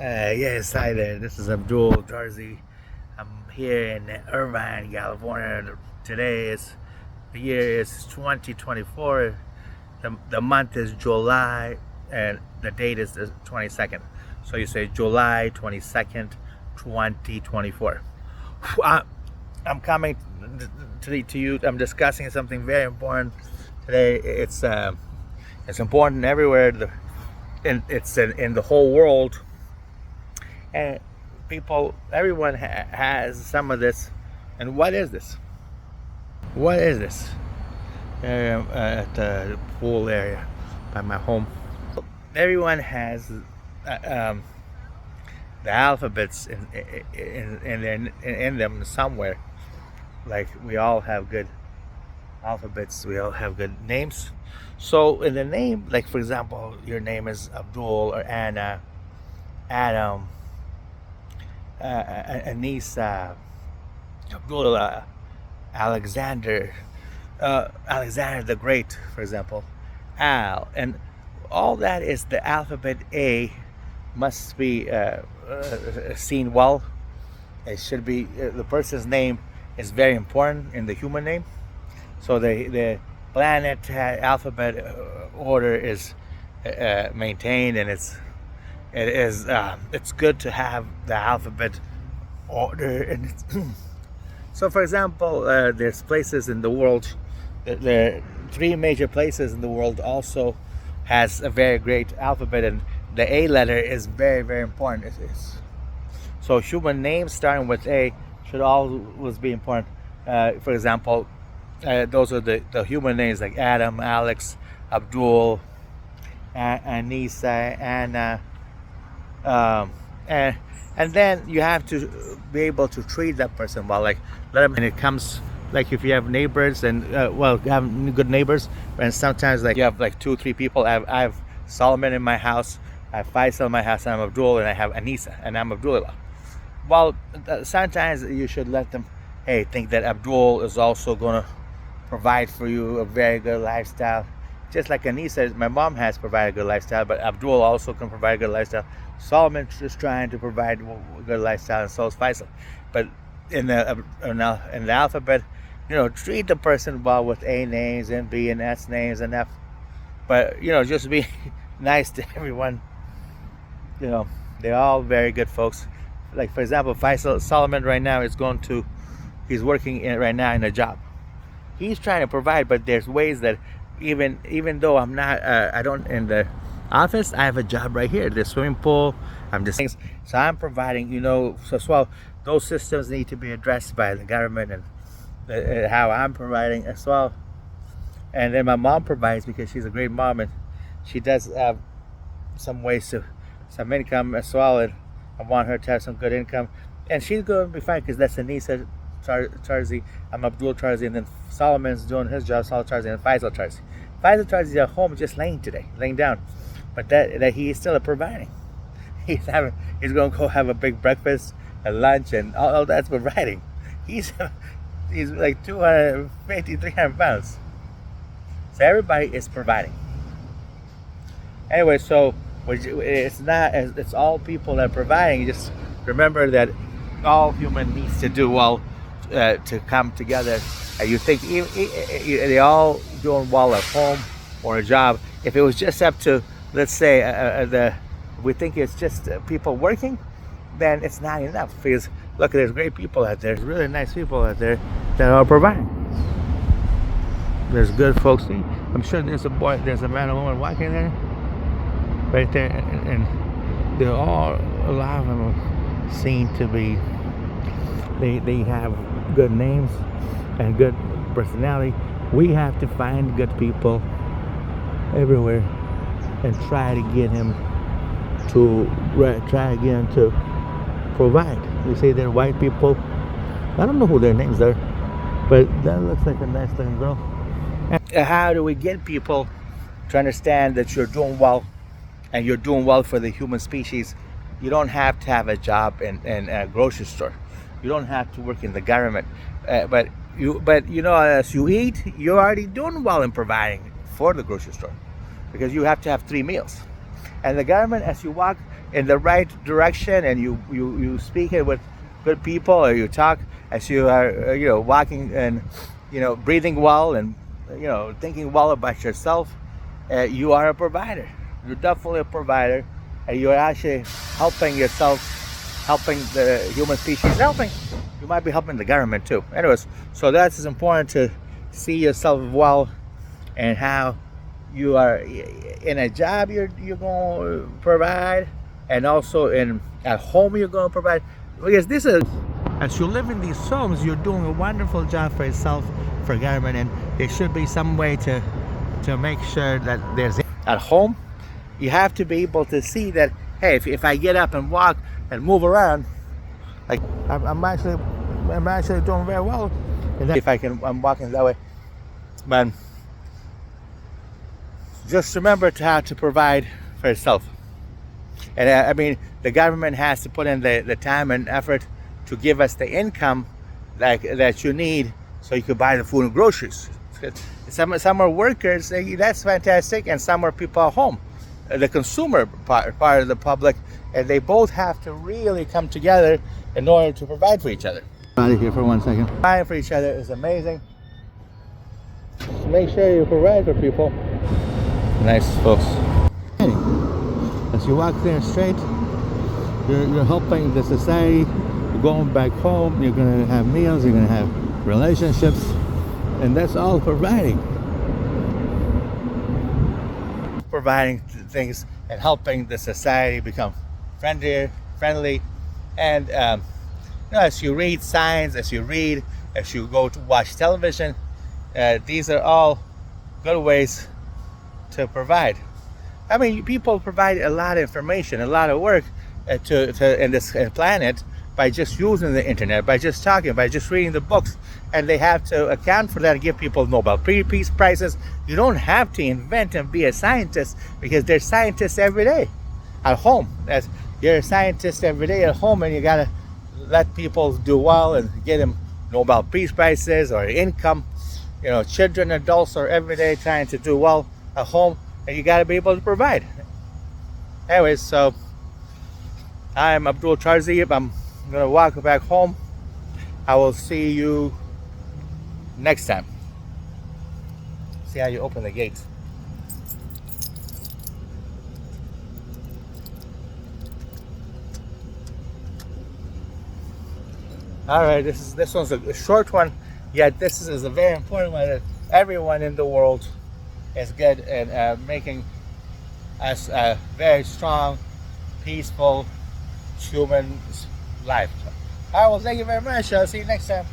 Yes, hi there. This is Abdulillah Tarzi. I'm here in Irvine, California. The year is 2024. The month is July, and the date is the 22nd. So you say July 22nd, 2024. I'm coming to you. I'm discussing something very important today. It's important everywhere. It's in the whole world. And everyone has some of this. And what is this? What is this? At the pool area by my home. Everyone has the alphabets in them somewhere. Like we all have good alphabets. We all have good names. So in the name, like for example, your name is Abdul or Anna, Adam, Anissa, Abdullah, Alexander, Alexander the Great, for example, Al, and all that is the alphabet A must be seen well. It should be the person's name is very important in the human name. So the planet alphabet order is maintained, and it's good to have the alphabet order. And so, for example, there's places in the world. There are three major places in the world also has a very great alphabet, and the A letter is very, very important. So human names starting with A should always be important. For example, those are the human names like Adam, Alex, Abdul, Anissa, Anna. And then you have to be able to treat that person well, like let them. And it comes like if you have neighbors and have good neighbors, and sometimes like you have like 2-3 people. I have Solomon in my house, I have Faisal in my house, and I'm Abdul, and I have Anissa, and I'm Abdulillah. Well, sometimes you should let them think that Abdul is also going to provide for you a very good lifestyle. Just like Anissa, my mom has provided a good lifestyle, but Abdul also can provide a good lifestyle. Solomon is trying to provide a good lifestyle, and so is Faisal. But in the alphabet, treat the person well with A names and B and S names and F. But just be nice to everyone. They're all very good folks. Like for example, Solomon right now he's working right now in a job. He's trying to provide, but there's ways that even though I'm not, I don't in the office, I have a job right here, the swimming pool. So I'm providing, so as well, those systems need to be addressed by the government, and how I'm providing as well. And then my mom provides because she's a great mom, and she does have some some income as well, and I want her to have some good income, and she's going to be fine because that's Anissa Tarzi, I'm Abdul Tarzi, and then Solomon's doing his job, Solomon Tarzi, and Faisal Tarzi. Faisal Tarzi is at home just laying down, but that he is still providing. He's going to go have a big breakfast, a lunch, and all that's providing. He's like 250, 300 pounds. So everybody is providing. Anyway, so it's all people that are providing. You just remember that all human needs to do well to come together. And you think they all doing well at home or a job. If it was just up to, let's say, we think it's just people working, then it's not enough. Because look, there's great people out there. There's really nice people out there that are providing. There's good folks. I'm sure there's a man and woman walking there, right there, and they're all, a lot of them seem to be. They have good names and good personality. We have to find good people everywhere and try to get him to provide. You say they're white people. I don't know who their names are, but that looks like a nice looking girl. And how do we get people to understand that you're doing well, and you're doing well for the human species? You don't have to have a job in a grocery store. You don't have to work in the government, but as you eat, you're already doing well in providing for the grocery store, because you have to have 3 meals. And the government, as you walk, in the right direction, and you speak it with good people, or you talk as you are walking and breathing well, and thinking well about yourself, you are a provider. You're definitely a provider, and you're actually helping yourself, helping the human species, helping. You might be helping the government too. Anyways, so that's important to see yourself well, and how you are in a job you're going to provide, and also at home you're going to provide, because this is, as you live in these homes, you're doing a wonderful job for yourself, for government, and there should be some way to make sure that there's at home. You have to be able to see that, hey, if I get up and walk and move around, like I'm actually doing very well, and if I'm walking that way. But just remember to have to provide for yourself. And I mean, the government has to put in the time and effort to give us the income that you need, so you could buy the food and groceries. Some are workers, that's fantastic, and some are people at home, the consumer part of the public, and they both have to really come together in order to provide for each other. Out of here for 1 second. Providing for each other is amazing. Just make sure you provide for people. Nice, folks. As you walk there straight, you're helping the society. You're going back home. You're going to have meals. You're going to have relationships, and that's all providing. Providing things and helping the society become friendly, and as you read signs, as you go to watch television, these are all good ways to provide. I mean, people provide a lot of information, a lot of work to in this planet, by just using the internet, by just talking, by just reading the books, and they have to account for that and give people Nobel Peace Prizes. You don't have to invent and be a scientist, because there's scientists every day at home. As you're a scientist every day at home, and you gotta let people do well and get them Nobel Peace Prizes or income. Children, adults are every day trying to do well at home, and you gotta be able to provide. Anyways, so I'm Abdulillah Tarzi. I'm gonna walk back home. I will see you next time. See how you open the gate. All right, this one's a short one, yet this is a very important one, that everyone in the world is good at making us a very strong, peaceful human life. All right, well, thank you very much. I'll see you next time.